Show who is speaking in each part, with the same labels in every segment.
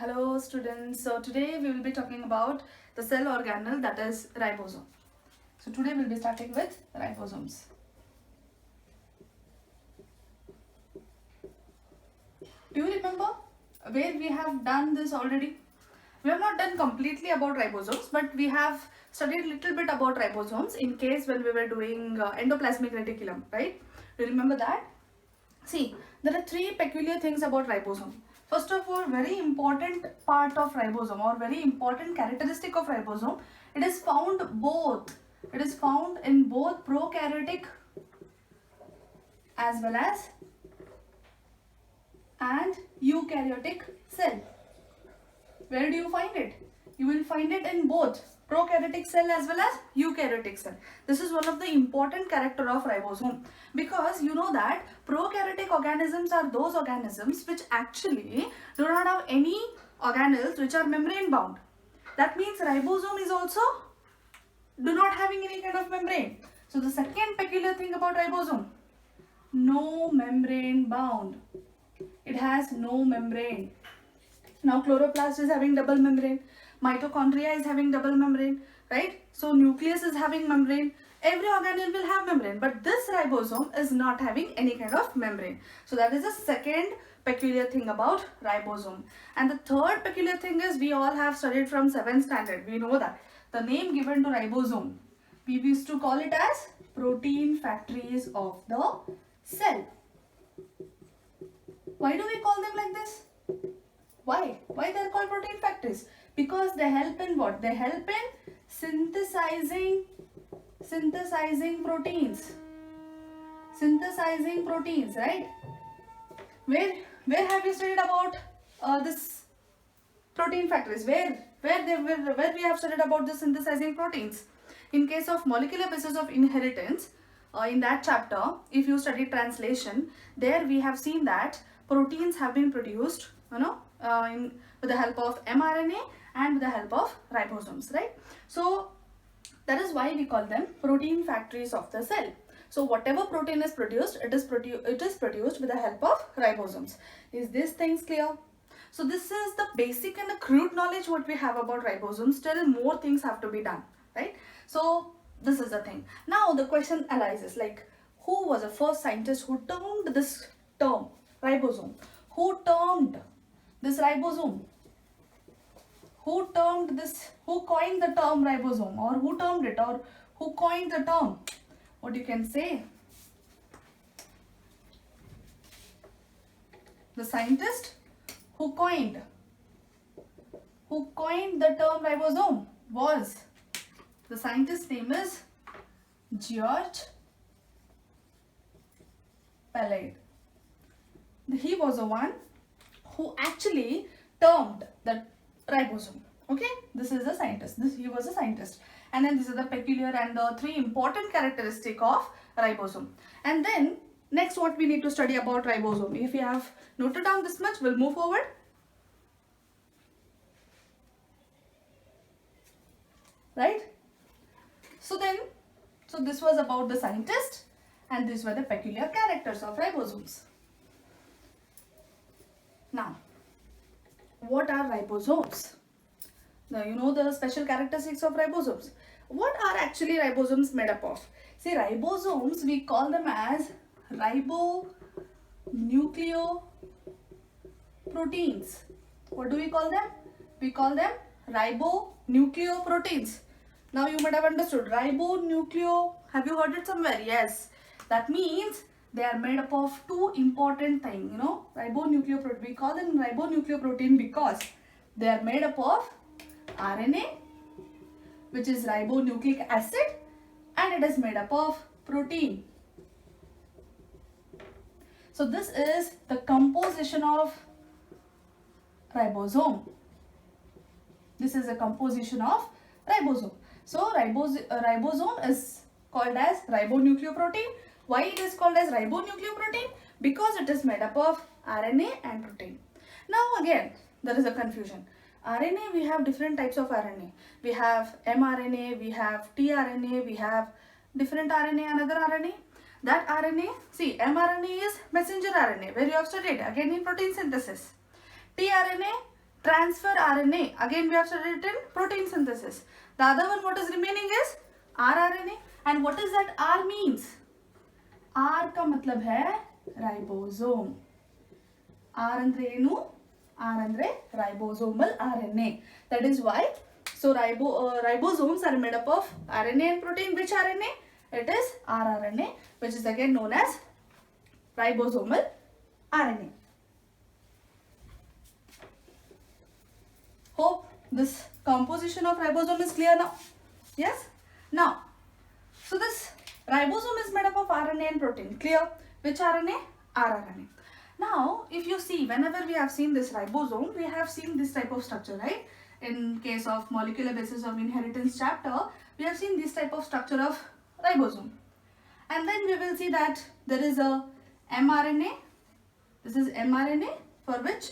Speaker 1: Hello students. So today we will be talking about the cell organelle, that is ribosome. So today we'll be starting with ribosomes. Do you remember where we have done this already? We have not done completely about ribosomes, but we have studied a little bit about ribosomes in case when we were doing endoplasmic reticulum, right? Do you remember that? See, there are three peculiar things about ribosome. First of all, very important part of ribosome or very important characteristic of ribosome, it is found both. It is found in both prokaryotic as well as and eukaryotic cell. Where do you find it? You will find it in both prokaryotic cell as well as eukaryotic cell. This is one of the important character of ribosome, because you know that prokaryotic organisms are those organisms which actually do not have any organelles which are membrane bound. That means ribosome is also do not having any kind of membrane. So the second peculiar thing about ribosome, no membrane bound. It has no membrane. Now chloroplast is having double membrane, mitochondria is having double membrane, right? So nucleus is having membrane. Every organelle will have membrane, but this ribosome is not having any kind of membrane. So that is the second peculiar thing about ribosome. And the third peculiar thing is, we all have studied from 7th standard. We know that the name given to ribosome, we used to call it as protein factories of the cell. Why do we call them like this? Why they are called protein factories? Because they help in what? They help in synthesizing proteins. Synthesizing proteins, right? Where have you studied about this protein factories? Where we have studied about the synthesizing proteins? In case of molecular basis of inheritance, in that chapter, if you study translation, there we have seen that proteins have been produced, with the help of mRNA and with the help of ribosomes, right? So that is why we call them protein factories of the cell. So whatever protein is produced, it is produced with the help of ribosomes. Is this things clear? So this is the basic and the crude knowledge what we have about ribosomes. Still more things have to be done, right? So this is the thing. Now the question arises, like, who was the first scientist who termed this term ribosome? Who termed this ribosome? Who termed this? Who coined the term ribosome, or who termed it, or who coined the term? What you can say? The scientist who coined the term ribosome was, the scientist's name is George Palade. He was the one who actually termed the ribosome. Okay, this is the scientist. He was a scientist. And then these are the peculiar and the three important characteristic of ribosome. And then next, what we need to study about ribosome. If you have noted down this much, we'll move forward. Right? So this was about the scientist, and these were the peculiar characters of ribosomes. Now, what are ribosomes? Now, you know the special characteristics of ribosomes. What are actually ribosomes made up of? See, ribosomes, we call them as ribonucleoproteins. What do we call them? We call them ribonucleoproteins. Now you might have understood. Ribonucleo, have you heard it somewhere? Yes. That means they are made up of two important things, ribonucleoprotein. We call them ribonucleoprotein because they are made up of RNA, which is ribonucleic acid, and it is made up of protein. So this is the composition of ribosome. This is a composition of ribosome. So ribosome is called as ribonucleoprotein. Why it is called as ribonucleoprotein? Because it is made up of RNA and protein. Now again, there is a confusion. RNA, we have different types of RNA. We have mRNA, we have tRNA, we have different RNA, another RNA. That RNA, see, mRNA is messenger RNA, where you have studied again in protein synthesis. tRNA, transfer RNA. Again we have studied it in protein synthesis. The other one what is remaining is rRNA. And what is that R means? R का मतलब है ribosome. R andre enu? R andre ribosomal RNA. That is why. So ribosomes are made up of RNA and protein. Which RNA? It is rRNA, which is again known as ribosomal RNA. Hope this composition of ribosome is clear now. Yes? Now, so this ribosome is made up of RNA and protein. Clear? Which RNA? rRNA. Now, if you see, whenever we have seen this ribosome, we have seen this type of structure, right? In case of molecular basis of inheritance chapter, we have seen this type of structure of ribosome. And then we will see that there is a mRNA. This is mRNA for which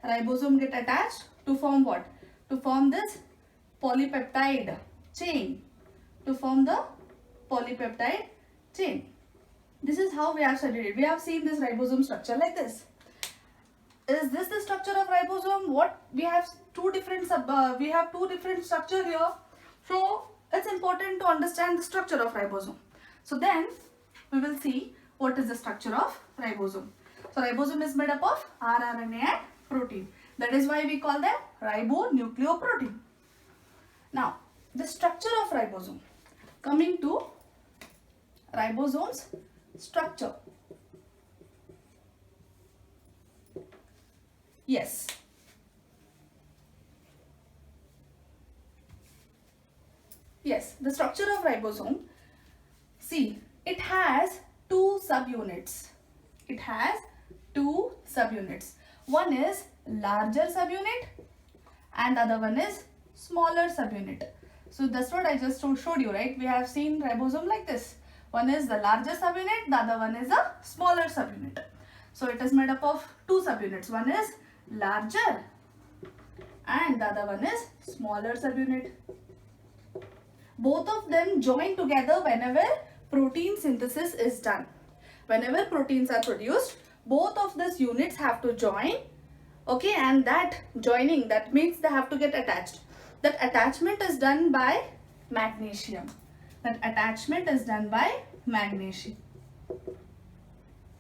Speaker 1: ribosome get attached to form what? To form this polypeptide chain. To form the polypeptide chain. This is how we have studied it. We have seen this ribosome structure like this. Is this the structure of ribosome? What we have two different structure here. So it's important to understand the structure of ribosome. So then we will see what is the structure of ribosome. So ribosome is made up of rRNA and protein. That is why we call them ribonucleoprotein. Now the structure of ribosome. Coming to ribosome's structure. Yes. Yes, the structure of ribosome. See, it has two subunits. It has two subunits. One is larger subunit and the other one is smaller subunit. So that's what I just showed you, right? We have seen ribosome like this. One is the larger subunit, the other one is a smaller subunit. So it is made up of two subunits. One is larger and the other one is smaller subunit. Both of them join together whenever protein synthesis is done. Whenever proteins are produced, both of these units have to join. Okay, and that joining, that means they have to get attached. That attachment is done by magnesium. That attachment is done by magnesium.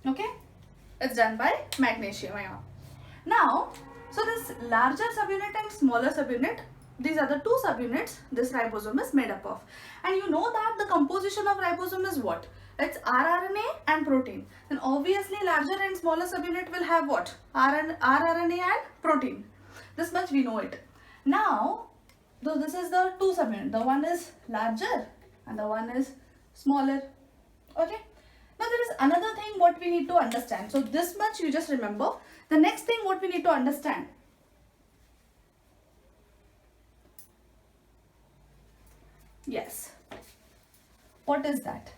Speaker 1: Okay, it's done by magnesium. Now, so this larger subunit and smaller subunit, these are the two subunits this ribosome is made up of. And you know that the composition of ribosome is what? It's rRNA and protein. Then obviously larger and smaller subunit will have what? rRNA and protein. This much we know it. Now, though this is the two subunit. The one is larger and the one is smaller. Okay. Now there is another thing what we need to understand. So this much you just remember. The next thing what we need to understand. Yes. What is that?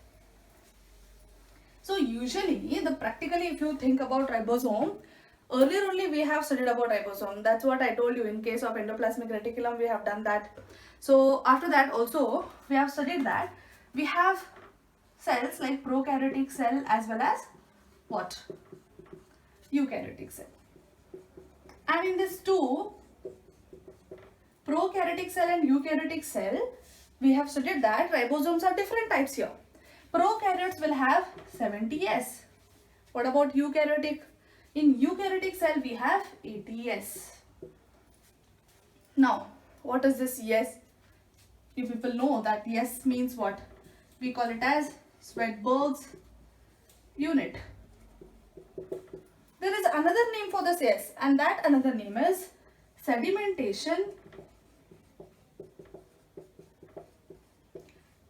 Speaker 1: So usually, practically if you think about ribosome, earlier only we have studied about ribosome. That's what I told you. In case of endoplasmic reticulum, we have done that. So after that also, we have studied that. We have cells like prokaryotic cell as well as what? Eukaryotic cell. And in this two, prokaryotic cell and eukaryotic cell, we have studied that ribosomes are different types here. Prokaryotes will have 70S. What about eukaryotic? In eukaryotic cell we have 80S. Now, what is this yes? You people know that yes means what? We call it as Svedberg's unit. There is another name for this yes, and that another name is sedimentation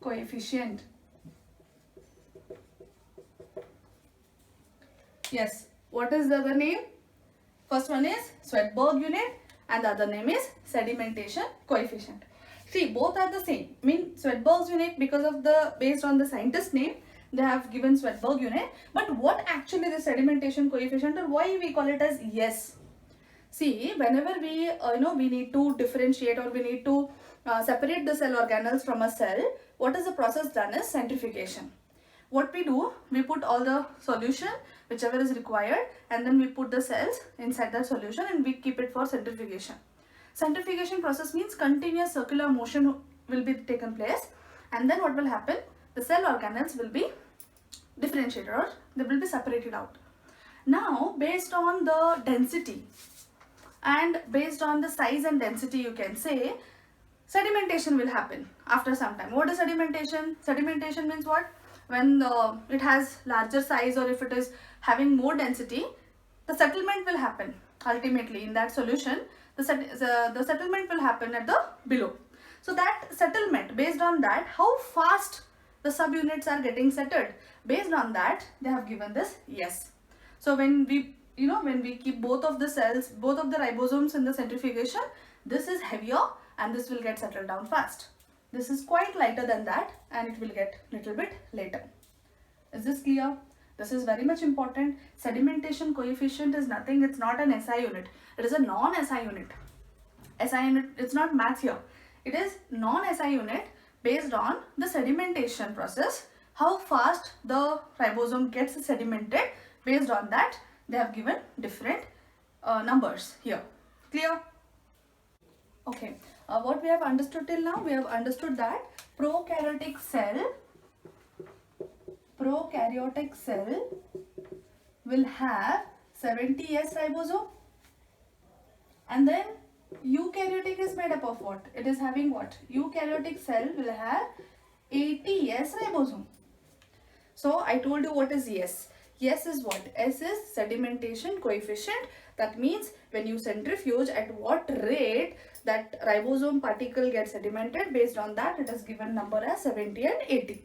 Speaker 1: coefficient. Yes, what is the other name? First one is Svedberg unit and the other name is sedimentation coefficient. See, both are the same. I mean Svedberg's unit because of based on the scientist name, they have given Svedberg unit. But what actually the sedimentation coefficient or why we call it as yes? See, whenever we we need to differentiate or we need to separate the cell organelles from a cell, what is the process done is centrifugation. what we do, we put all the solution whichever is required, and then we put the cells inside that solution and we keep it for centrifugation. Centrifugation process means continuous circular motion will be taken place, and then what will happen, the cell organelles will be differentiated or they will be separated out. Now based on the density and based on the size and density, you can say sedimentation will happen after some time. What is sedimentation? Sedimentation means what? When it has larger size or if it is having more density, the settlement will happen ultimately in that solution. The settlement will happen at the below. So that settlement, based on that, how fast the subunits are getting settled, based on that they have given this yes. So when we when we keep both of the cells, both of the ribosomes in the centrifugation, this is heavier and this will get settled down fast. This is quite lighter than that and it will get little bit later. Is this clear? This is very much important. Sedimentation coefficient is nothing, it's not an SI unit. It is a non-SI unit. SI unit, it's not math here. It is non-SI unit based on the sedimentation process, how fast the ribosome gets sedimented. Based on that, they have given different numbers here. Clear? Okay. What we have understood till now, we have understood that prokaryotic cell will have 70S ribosome, and then eukaryotic is made up of what? It is having what? Eukaryotic cell will have 80S ribosome. So I told you what is S. S is what? S is sedimentation coefficient. That means when you centrifuge, at what rate that ribosome particle gets sedimented, based on that it is given number as 70 and 80.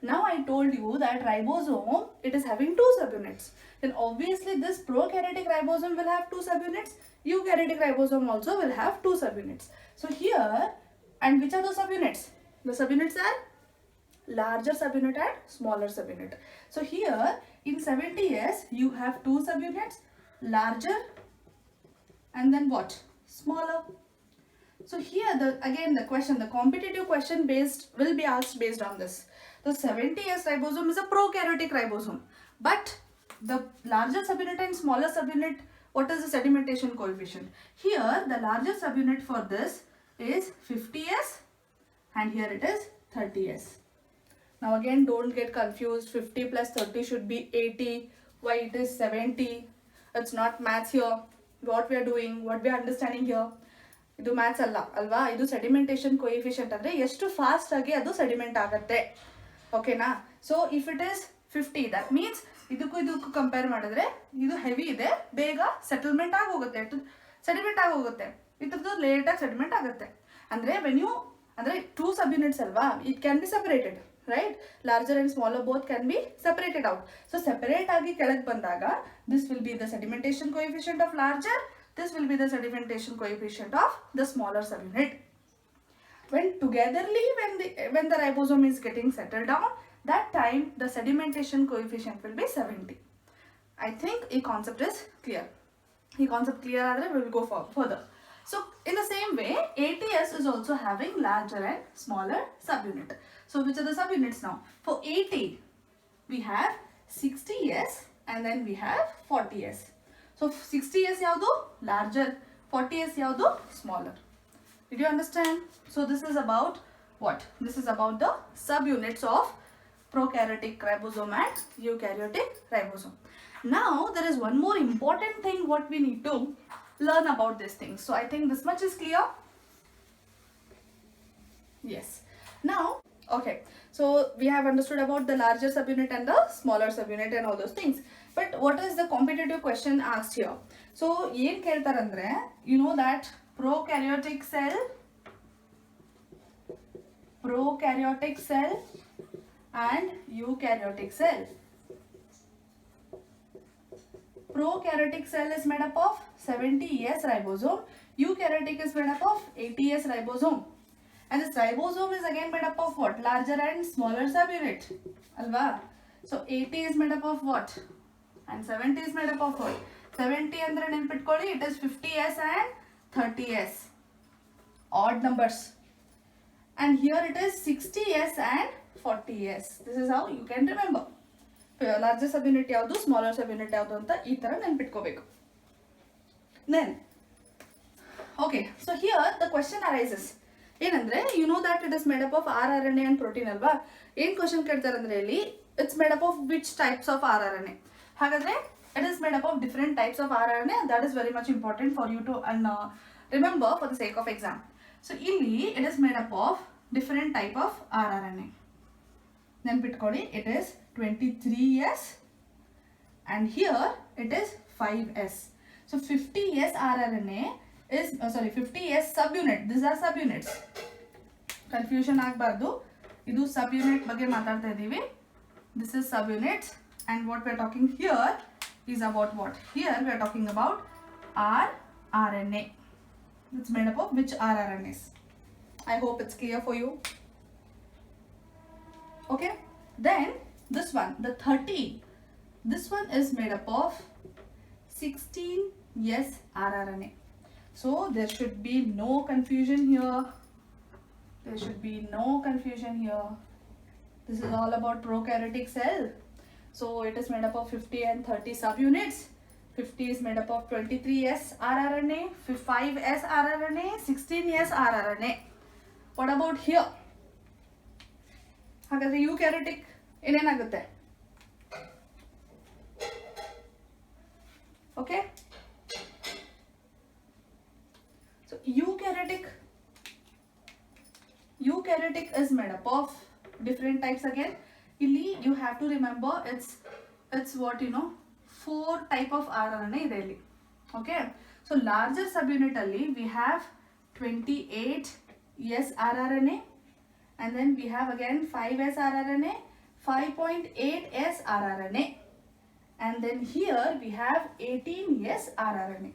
Speaker 1: Now I told you that ribosome, it is having two subunits. Then obviously this prokaryotic ribosome will have two subunits. Eukaryotic ribosome also will have two subunits. So here, and which are those subunits? The subunits are larger subunit and smaller subunit. So here in 70S you have two subunits, larger and then what? Smaller. So here again the competitive question will be asked based on this. The 70S ribosome is a prokaryotic ribosome, but the larger subunit and smaller subunit, what is the sedimentation coefficient? Here the larger subunit for this is 50S and here it is 30S. Now again, don't get confused. 50 plus 30 should be 80. Why it is 70? It's not maths here. What we are doing, what we are understanding here, ಇದು maths ಅಲ್ಲ ಅಲ್ವಾ, ಇದು sedimentation coefficient ಅಂದರೆ ಎಷ್ಟು fast ಆಗಿ ಅದು sediment ಆಗುತ್ತೆ. ಓಕೆನಾ? So if it is 50, that means ಇದಕ್ಕೂ ಕಂಪೇರ್ ಮಾಡಿದ್ರೆ ಇದು ಹೆವಿ ಇದೆ, ಬೇಗ ಸೆಟಲ್ಮೆಂಟ್ ಆಗೋಗುತ್ತೆ, ಸೆಡಿಮೆಂಟ್ ಆಗೋಗುತ್ತೆ. ಇದ್ರದ್ದು ಲೇಟಾಗಿ ಸೆಡಿಮೆಂಟ್ ಆಗುತ್ತೆ. ಅಂದರೆ ಟೂ ಸಬ್ಯೂನಿಟ್ಸ್ ಅಲ್ವಾ, it can be separated, right? Larger and smaller both can be separated out. So separate agi kelag bandaga, this will be the sedimentation coefficient of larger, this will be the sedimentation coefficient of the smaller subunit. When togetherly, when the ribosome is getting settled down, that time the sedimentation coefficient will be 70. I think the concept is clear. The concept clear adre we will go further. So in the same way, 80S is also having larger and smaller subunit. So which are the subunits now? For 80, we have 60S and then we have 40S. So 60S yavdu larger, 40S yavdu smaller. Did you understand? So this is about what? This is about the subunits of prokaryotic ribosome and eukaryotic ribosome. Now there is one more important thing what we need to learn about these things. So I think this much is clear. Yes. Now, okay, so we have understood about the larger subunit and the smaller subunit and all those things. But what is the competitive question asked here? So yen keltar andre, you know that prokaryotic cell and eukaryotic cell. Prokaryotic cell is made up of 70S ribosome. Eukaryotic is made up of 80S ribosome. And this ribosome is again made up of what? Larger and smaller subunit. Alva. So 80 is made up of what? And 70 is made up of what? 70 andre nenpitkoli, it is 50S and 30S. Odd numbers. And here it is 60S and 40s. This is how you can remember. Larger subunit ಯಾವುದು, smaller subunit ಯಾವುದು ಅಂತ ಈ ತರ ನೆನ್ಪಿಟ್ಕೋಬೇಕು. Then, okay, so here the question arises. ಏನಂದ್ರೆ you know that it is made up of rRNA and protein ಅಲ್ವಾ. ಏನ್ question ಕೇಳ್ತಾರೆ ಅಂದ್ರೆ ಇಲ್ಲಿ it's made up of which types of rRNA. ಹಾಗಾದ್ರೆ it is made up of different types of rRNA. That is very much important for you to remember for the sake of exam. So ಇಲ್ಲಿ it is made up of different type of rRNA. ನೆನ್ಪಿಟ್ಕೊಳ್ಳಿ, it is 23S and here it is 5S. So 50S rRNA is 50S subunit. These are subunits. Confusion ಆಗಬಾರ್ದು. ಇದು subunit ಬಗ್ಗೆ ಮಾತಾಡ್ತಾ ಇದ್ದೀವಿ. This is subunits and what we are talking here is about what? Here we are talking about rRNA. It's made up of which rRNAs? I hope it's clear for you. Okay, then this one, the 30, this one is made up of 16S rRNA. So there should be no confusion here. There should be no confusion here. This is all about prokaryotic cell. So it is made up of 50 and 30 subunits. 50 is made up of 23S rRNA, 5S rRNA, 16S rRNA. What about here? ಹಾಗಾದ್ರೆ ಯೂಕ್ಯಾರಿಟಿಕ್ ಏನೇನಾಗುತ್ತೆ? Okay, so eukaryotic is made up of different types again. Illi you have to remember it's what you know, 4 type of rRNA ಇದೆ ಇಲ್ಲಿ. Okay, so larger subunit alli we have 28S rRNA and then we have again 5S rRNA, 5.8S rRNA and then here we have 18S rRNA.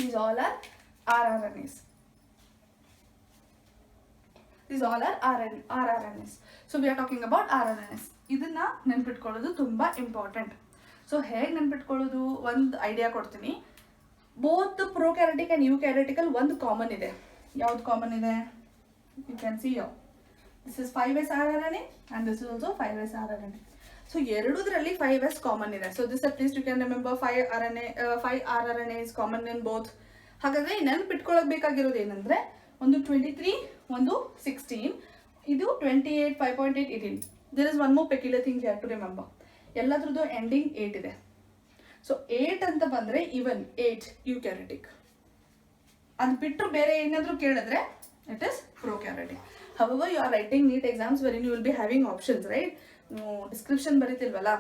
Speaker 1: These all are rRNAs. These all are rRNAs. So we are talking about rRNAs. ಇದನ್ನ ನೆನ್ಪಿಟ್ಕೊಳ್ಳೋದು ತುಂಬಾ important. So ಹೇಗೆ ನೆನ್ಪಿಟ್ಕೊಳ್ಳೋದು, ಒಂದು idea ಕೊಡ್ತೀನಿ. Both ಪ್ರೊಕ್ಯಾರಿಟಿಕ್ and ಯೂಕ್ಯಾರಿಟಿಕಲ್ ಒಂದು common ಇದೆ. ಯಾವ್ದು common ಇದೆ? You can see here. This is 5S rRNA and this is also 5S rRNA. So ಎರಡೂದ್ರಲ್ಲಿ 5S common ಇದೆ. So this at least you can remember 5 rRNA is common in both. ಹಾಗಾದ್ರೆ ನೆನ್ಪಿಟ್ಕೊಳ್ಳಬೇಕಾಗಿರೋದು ಏನಂದ್ರೆ ಒಂದು 23, ಒಂದು 16, ಇದು 28, 5.8, 18. There is one more peculiar thing you have to remember. ಎಲ್ಲದ್ರದ್ದು ending 8 ಇದೆ. So 8 ಅಂತ ಬಂದ್ರೆ even 8 ಯೂಕ್ಯಾರಿಟಿಕ್. ಅದು ಬಿಟ್ಟರು ಬೇರೆ ಏನಾದರೂ ಕೇಳಿದ್ರೆ it is prokaryotic. However, you are writing NEET exams wherein you will be having options, right? Description baritilvalla.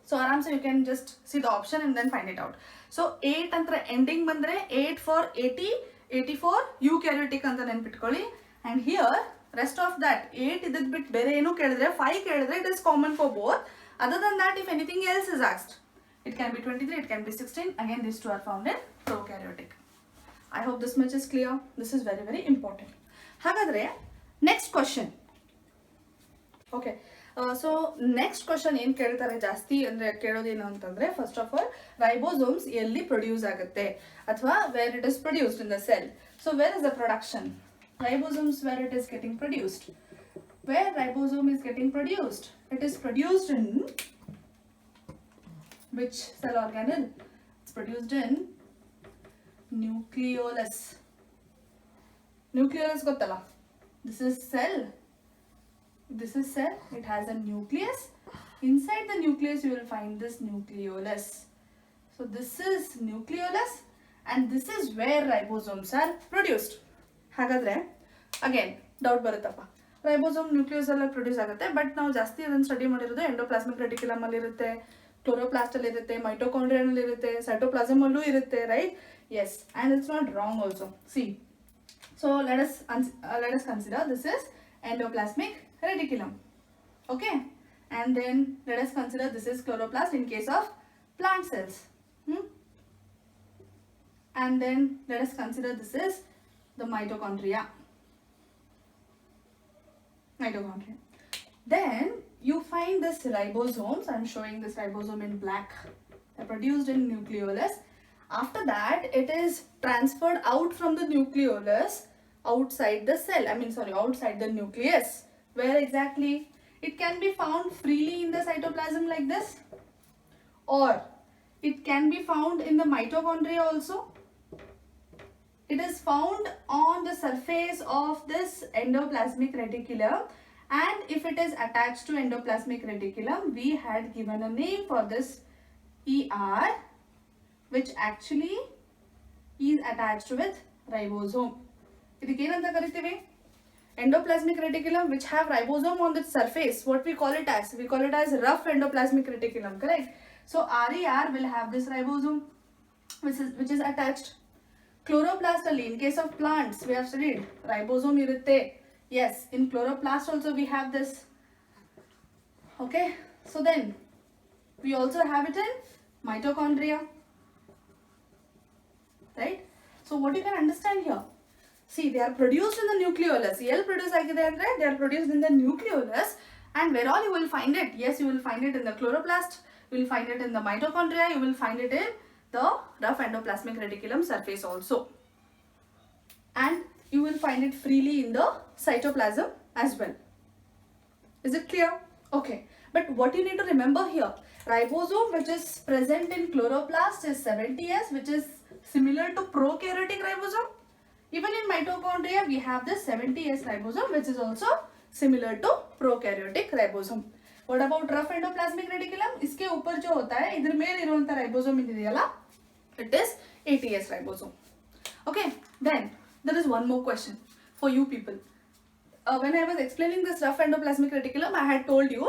Speaker 1: So aramse you can just see the option and then find it out. So 8 anta ending bandre 8 for 80, 84 eukaryotic anta nenpitkolli. And here rest of that 8 idad bit bere enu kelidre 5 kelidre it is common for both. Other than that, if anything else is asked, it can be 23, it can be 16. Again, these two are found in prokaryotic. I hope this much is clear. This is very, very important. ಹಾಗಾದ್ರೆ next question. Okay, so next question ಏನು ಕೇಳ್ತಾರೆ ಜಾಸ್ತಿ ಅಂದ್ರೆ ಕೇಳೋದೇನು ಅಂತಂದ್ರೆ, first of all ribosomes ಎಲ್ಲಿ produce ಆಗುತ್ತೆ ಅಥವಾ where it is produced in the cell. So where is the production? Ribosomes, where it is getting produced. Where ribosome is getting produced? It is produced in which cell organelle? It's produced in nucleolus. Nucleolus gottala. This is cell. This is cell. It has a nucleus. Inside the nucleus you will find this nucleolus. So this is nucleolus and this is where ribosomes are produced. ಹಾಗಾದ್ರೆ again doubt ಬರುತ್ತಪ್ಪ, ribosome nucleus ಎಲ್ಲ produce ಆಗುತ್ತೆ, but ನಾವು ಜಾಸ್ತಿ ಅದನ್ನು study ಮಾಡಿರೋದು endoplasmic reticulum ಅಲ್ಲಿ ಇರುತ್ತೆ, ಕ್ಲೋರೋಪ್ಲಾಸ್ಟ್ ಅಲ್ಲಿ ಇರುತ್ತೆ, ಮೈಟೋಕಾಂಡ್ರಿಯಾ ಅಲ್ಲಿ ಇರುತ್ತೆ, ಸೈಟೋಪ್ಲಾಸಮ್ ಅಲ್ಲೂ ಇರುತ್ತೆ, right? Yes, and it's not wrong also. See, so let us consider this is endoplasmic reticulum. Okay, and then let us consider this is chloroplast in case of plant cells. And then let us consider this is the mitochondria. Then you find this ribosomes. I am showing this ribosome in black. They are produced in nucleolus. After that, it is transferred out from the nucleolus outside the cell. Outside the nucleus, Where exactly? It can be found freely in the cytoplasm like this, or it can be found in the mitochondria also. It is found on the surface of this endoplasmic reticulum, and if it is attached to endoplasmic reticulum, we had given a name for this ER, which actually is attached with ribosome. ಇದಕ್ಕೇನಂತ ಕರಿತೀವಿ? Endoplasmic reticulum which have ribosome on the surface, what we call it as? We call it as rough endoplasmic reticulum, correct? So RER will have this ribosome which is attached. Chloroplast, in case of plants, we have studied ribosome irutte. Yes, in chloroplast also we have this. Okay, so then we also have it in mitochondria, right? So what you can understand here? See, they are produced in the nucleolus. L produce agide andre, they are produced in the nucleolus, and where all you will find it? Yes, you will find it in the chloroplast, you will find it in the mitochondria, you will find it in the rough endoplasmic reticulum surface also, and you will find it freely in the cytoplasm as well. Is it clear? Okay, but what you need to remember here, ribosome which is present in chloroplast is 70S, which is similar to prokaryotic ribosome. Even in mitochondria we have this 70S ribosome which is also similar to prokaryotic ribosome. What about rough endoplasmic reticulum? इसके ऊपर जो होता है इधर में इरोंता ribosome ಇದೆಯಲ್ಲ, it is 80S ribosome. Okay, then there is one more question for you people. When I was explaining this rough endoplasmic reticulum, I had told you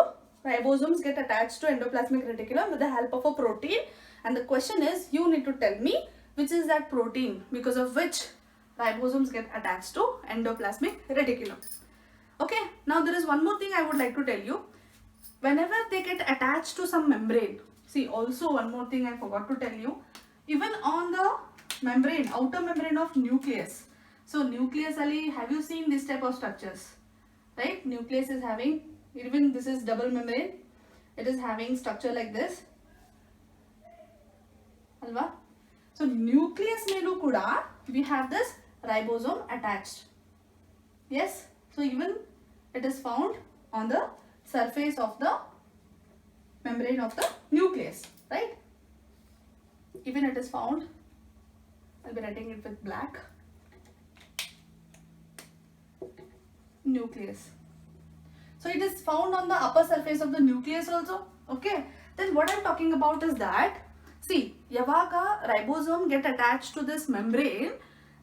Speaker 1: ribosomes get attached to endoplasmic reticulum with the help of a protein, and the question is you need to tell me which is that protein because of which ribosomes get attached to endoplasmic reticulum. Okay, now there is one more thing I would like to tell you. Whenever they get attached to some membrane, see, also one more thing I forgot to tell you, even on the membrane, outer membrane of nucleus. So nucleus ali, have you seen this type of structures, right? Nucleus is having, even this is double membrane, it is having structure like this, alva? So nucleus melu kuda we have this ribosome attached. Yes, so even it is found on the surface of the membrane of the nucleus, right? Even it is found, I'll be writing it with black, nucleus. So it is found on the upper surface of the nucleus also. Okay, then what I'm talking about is that, see, yavaga ribosome get attached to this membrane,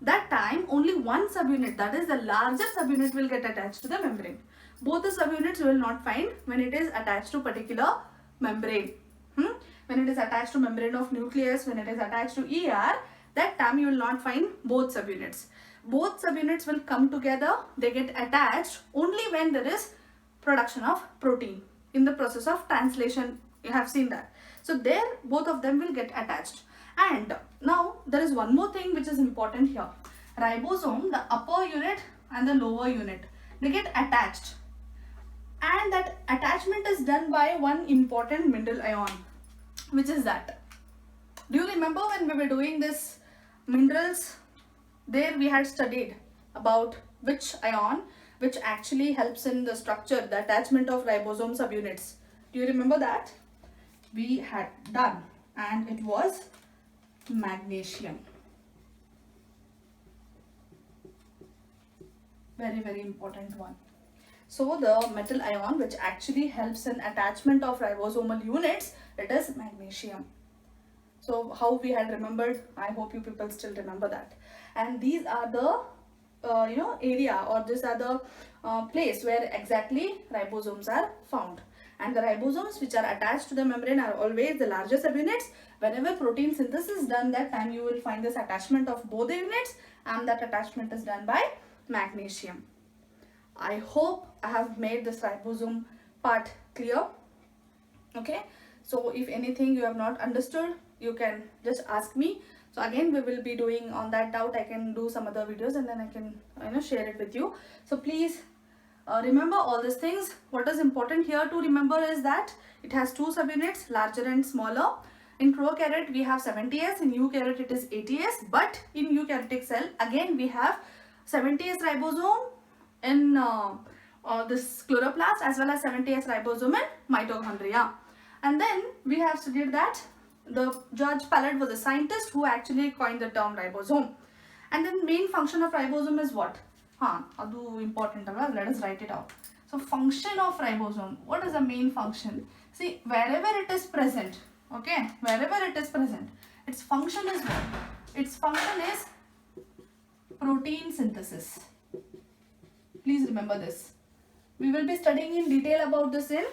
Speaker 1: that time only one subunit, that is the larger subunit, will get attached to the membrane. Both the subunits you will not find when it is attached to particular membrane. When it is attached to membrane of nucleus, when it is attached to ER, that time you will not find both subunits. Both subunits will come together, they get attached only when there is production of protein. In the process of translation, you have seen that. So there both of them will get attached. And now there is one more thing which is important here. Ribosome, the upper unit and the lower unit, they get attached. And that attachment is done by one important mineral ion. Which is that? Do you remember when we were doing this minerals? There we had studied about which ion which actually helps in the structure, the attachment of ribosome subunits. Do you remember that? We had done, and it was magnesium. Very, very important one. So the metal ion which actually helps in attachment of ribosomal units, it is magnesium. So how we had remembered, I hope you people still remember that. And these are the area, or these are the place where exactly ribosomes are found. And the ribosomes which are attached to the membrane are always the larger subunits. Whenever protein synthesis is done, that time you will find this attachment of both the units, and that attachment is done by magnesium. I hope I have made this ribosome part clear. Okay, so if anything you have not understood, you can just ask me. So again, we will be doing on that doubt. I can do some other videos and then I can share it with you. So please remember all these things. What is important here to remember is that it has two subunits, larger and smaller. In prokaryote we have 70S, in eukaryote it is 80S, but in eukaryotic cell again we have 70S ribosome. In this chloroplast as well as 70S ribosome in mitochondria. And then we have studied that the George Palade was a scientist who actually coined the term ribosome. And then main function of ribosome is what? Adu important, let us write it out. So function of ribosome, what is the main function? See, wherever it is present, okay, wherever it is present, its function is what? Its function is protein synthesis. Please remember this. We will be studying in detail about this in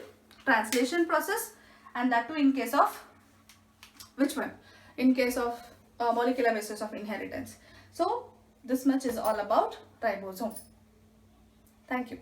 Speaker 1: translation process, and that too in case of which one? In case of molecular basis of inheritance. So this much is all about ribosome. Thank you.